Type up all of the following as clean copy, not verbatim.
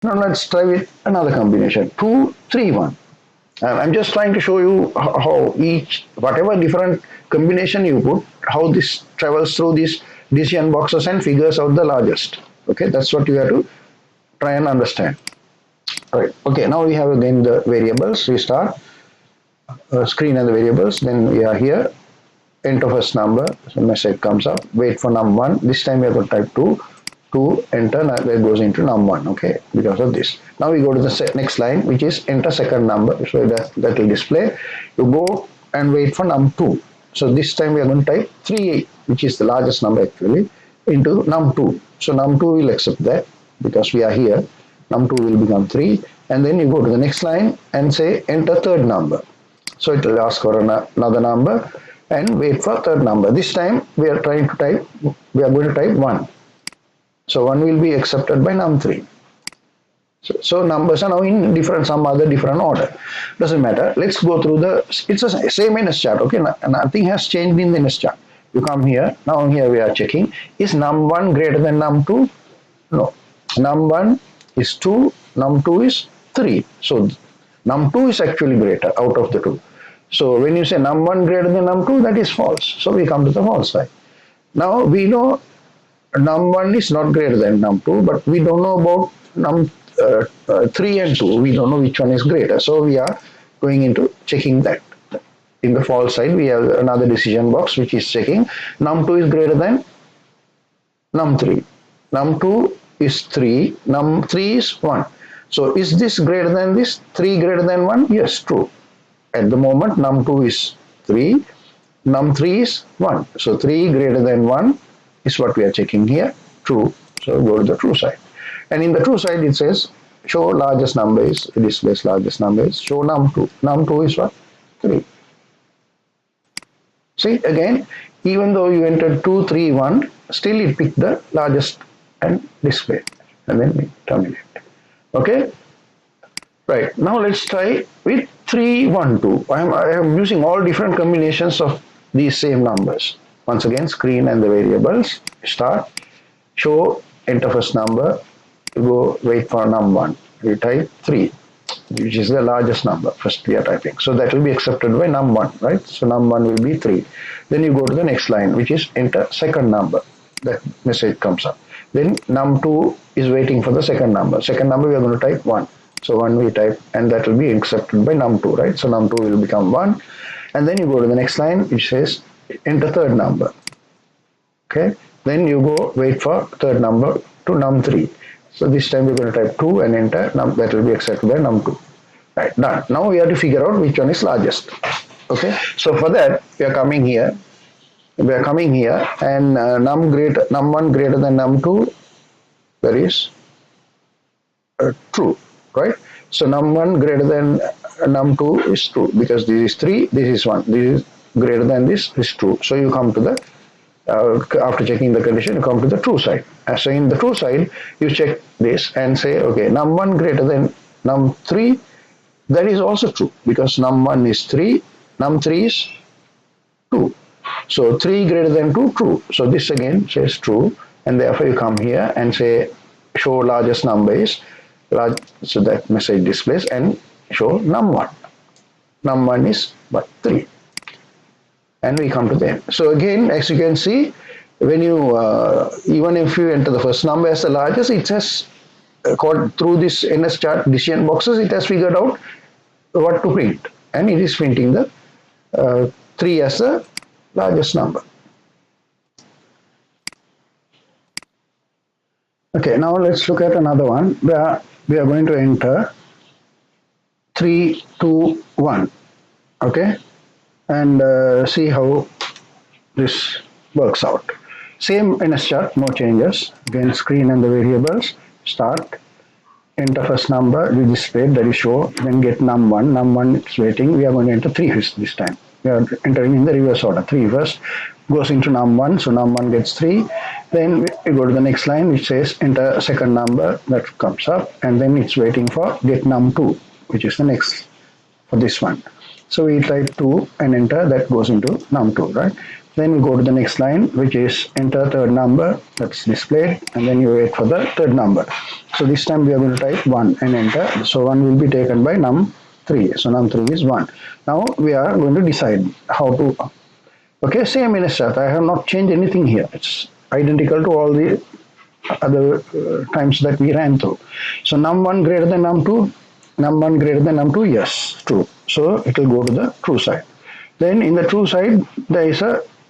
Now let's try with another combination, 2, 3, 1. I'm just trying to show you how each, whatever different combination you put, how this travels through these decision boxes and figures out the largest. Okay, that's what you have to try and understand. All right. Okay, now we have again the variables. We start screen and the variables. Then we are here. Enter first number. So message comes up. Wait for num1. This time we have to type 2. 2 enter, that goes into num1. Okay, because of this. Now we go to the next line, which is enter second number. So that will display. You go and wait for num2. So this time we are going to type 3, which is the largest number actually, into num2. So num2 will accept that because we are here. Num2 will become 3. And then you go to the next line and say enter third number. So it will ask for another number and wait for third number. This time we are going to type 1. So 1 will be accepted by num3. So numbers are now in some other different order. Doesn't matter. Let's go through it's the same NS chart. Okay, nothing has changed in the NS chart. You come here. Now here we are checking. Is num1 greater than num2? No. Num1 is 2. Num2 is 3. So num2 is actually greater out of the two. So when you say num1 greater than num2, that is false. So we come to the false side. Now we know num1 is not greater than num2, but we don't know about num3 and 2. We don't know which one is greater. So we are going into checking that. In the false side, we have another decision box which is checking num2 is greater than num3. Num2 is 3, num3 is 1. So is this greater than this? 3 greater than 1? Yes, true. At the moment, num2 is 3, num3 is 1. So 3 greater than 1 is what we are checking here, true. So go to the true side. And in the true side, it says show largest number is, displays largest number is, show num2. Num2 is what? 3. See, again, even though you entered 2, 3, 1, still it picked the largest and displayed. And then we terminate. Okay? Right. Now let's try with 3, 1, 2. I am using all different combinations of these same numbers. Once again, screen and the variables, start, show, enter first number, go wait for num1. We type 3, which is the largest number, first we are typing. So that will be accepted by num1, right? So num1 will be 3. Then you go to the next line, which is enter second number. That message comes up. Then num2 is waiting for the second number. Second number we are going to type 1. So 1 we type and that will be accepted by num2, right? So num2 will become 1. And then you go to the next line, which says enter third number. Okay, then you go wait for third number to num3. So this time we're going to type 2 and enter, that will be accepted by num2. Right, done. Now we have to figure out which one is largest. Okay, so for that we are coming here. And num1 greater than num2, that is true, right? So num1 greater than num2 is true because this is 3, this is 1. This is greater than this is true. So you come to the, after checking the condition, you come to the true side. So in the true side, you check this and say, okay, num1 greater than num3, that is also true because num1 is 3, num3 is 2. So 3 greater than 2, true. So this again says true, and therefore you come here and say, show largest number is large. So that message displays and show num1. Num1 is what? 3. And we come to the end. So again, as you can see, when you even if you enter the first number as the largest, it has through this NS chart decision boxes, it has figured out what to print, and it is printing the 3 as the largest number. Okay, now let's look at another one where we are going to enter 3, 2, 1. Okay, and see how this works out. Same NS chart, no changes. Again, screen and the variables, start, enter first number, we displayed, that is show, then get num1. Num1 is waiting. We are going to enter 3 this time. We are entering in the reverse order. 3 first goes into num1, so num1 gets 3. Then we go to the next line which says enter second number, that comes up, and then it's waiting for get num2, which is the next for this one. So we type 2 and enter, that goes into num2, right? Then we go to the next line, which is enter third number that's displayed, and then you wait for the third number. So this time we are going to type 1 and enter. So 1 will be taken by num3. So num3 is 1. Now we are going to decide how to. Okay, same in a step. I have not changed anything here. It's identical to all the other times that we ran through. So num1 greater than num2, num1 greater than num2, yes, true. So it will go to the true side. Then in the true side, there is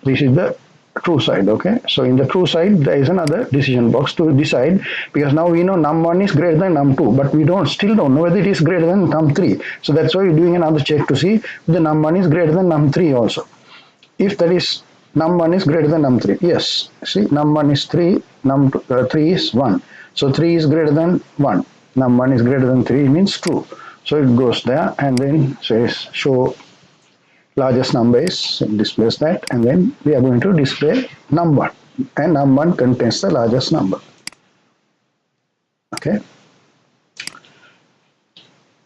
this is the true side, okay? So in the true side, there is another decision box to decide, because now we know num1 is greater than num2, but we still don't know whether it is greater than num3. So that's why we're doing another check to see if the num1 is greater than num3 also. If that is num1 is greater than num3, yes, see, num1 is 3, num3 is 1. So 3 is greater than 1. Num1 is greater than 3 means true. So it goes there and then says show largest number is, displays that, and then we are going to display num1, and num1 contains the largest number. Okay,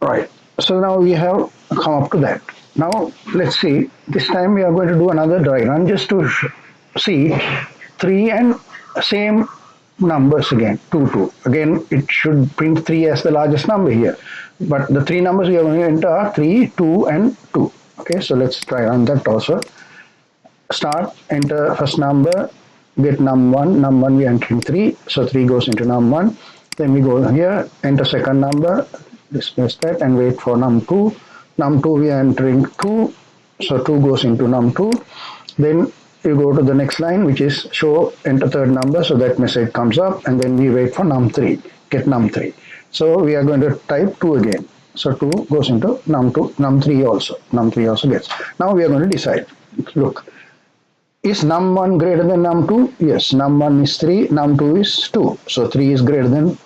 right. So now we have come up to that. Now let's see, this time we are going to do another dry run just to see 3 and same numbers again, 2, 2. Again, it should print 3 as the largest number here, but the 3 numbers we are going to enter are 3, 2 and 2. Okay, so let's try on that also. Start, enter first number, get num1, num1 we are entering 3, so 3 goes into num1. Then we go here, enter second number, displace that and wait for num2. Num2 we are entering 2, so 2 goes into num2. Then you go to the next line, which is show enter third number, so that message comes up, and then we wait for num3, get num3. So we are going to type 2 again. So 2 goes into num2, num3 also. Num3 also gets. Now we are going to decide. Look, is num1 greater than num2? Yes, num1 is 3, num2 is 2. So 3 is greater than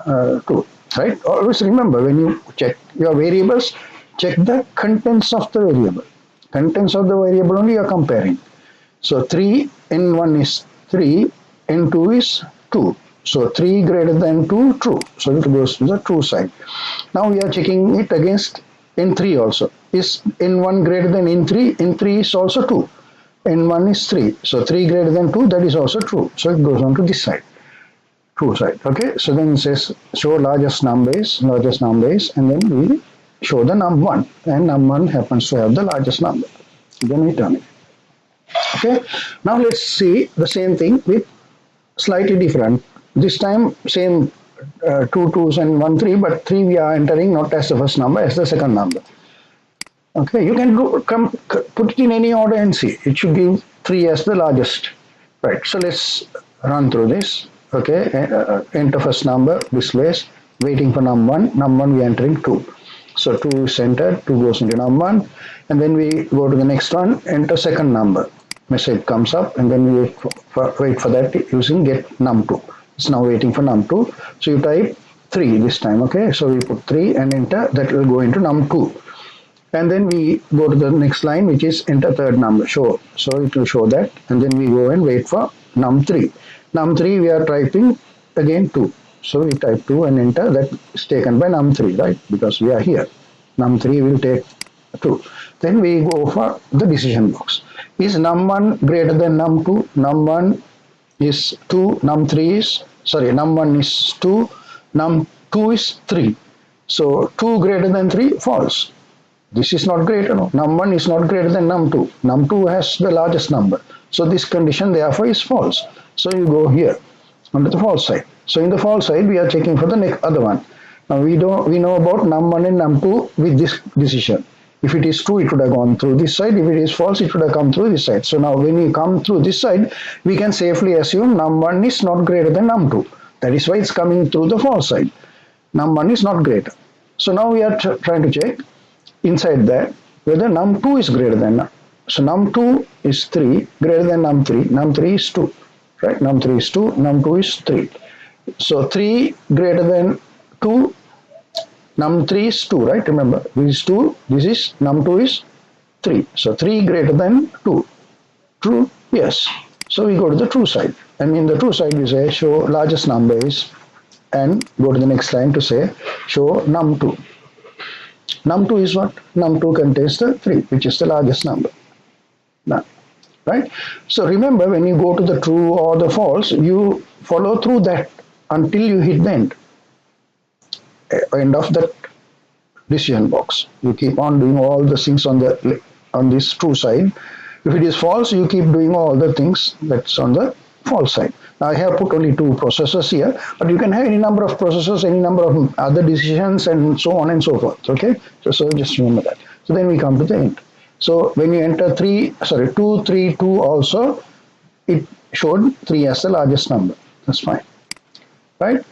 2. Right? Always remember, when you check your variables, check the contents of the variable. Contents of the variable only you are comparing. So 3 n1 is 3, n2 is 2. So 3 greater than 2, true. So it goes to the true side. Now we are checking it against n3 also. Is n1 greater than n3? n3 is also 2. n1 is 3. So 3 greater than 2, that is also true. So it goes on to this side, true side. Okay, so then it says show largest number is, and then we show the num1, and num1 happens to have the largest number. Then we turn it. Okay, now let's see the same thing with slightly different. This time same 2 2s and 1 3, but 3 we are entering not as the first number, as the second number. Okay, you can put it in any order and see. It should give 3 as the largest. Right, so let's run through this. Okay, enter first number, displays, waiting for num1. Num1 we are entering 2. So 2 is entered, 2 goes into num1, and then we go to the next one, enter second number. Message comes up, and then we wait for that using get num2. It's now waiting for num2. So you type 3 this time. Okay, so we put 3 and enter, that will go into num2. And then we go to the next line, which is enter third number, show. So it will show that, and then we go and wait for num3. Num3 we are typing again 2. So we type 2 and enter, that is taken by num3, right? Because we are here. Num3 will take 2. Then we go for the decision box. Is num1 greater than num2? Num1 is 2, num1 is 2, num2 is 3. So 2 greater than 3, false. This is not greater, no. Num1 is not greater than num2. Num2 has the largest number. So this condition therefore is false. So you go here onto the false side. So in the false side we are checking for the next other one. Now we know about num1 and num2 with this decision. If it is true, it would have gone through this side. If it is false, it would have come through this side. So now when we come through this side, we can safely assume num1 is not greater than num2. That is why it's coming through the false side. Num1 is not greater. So now we are trying to check inside that whether num2 is greater than. So num2 is 3, greater than num3. Num3 is 2. Right? Num3 is 2, num2 is 3. So 3 greater than 2. Num3 is 2, right? Remember, this is 2, this is num2 is 3. So 3 greater than 2. True? Yes. So we go to the true side. And in the true side we say show largest number is, and go to the next line to say show num2. Num2 is what? Num2 contains the 3, which is the largest number. Now, right? So remember, when you go to the true or the false, you follow through that until you hit the end of that decision box. You keep on doing all the things on this true side. If it is false, you keep doing all the things that's on the false side. Now I have put only two processes here, but you can have any number of processes, any number of other decisions, and so on and so forth. Okay, so just remember that. So then we come to the end. So when you enter 2, 3, 2 also, it showed 3 as the largest number. That's fine, right?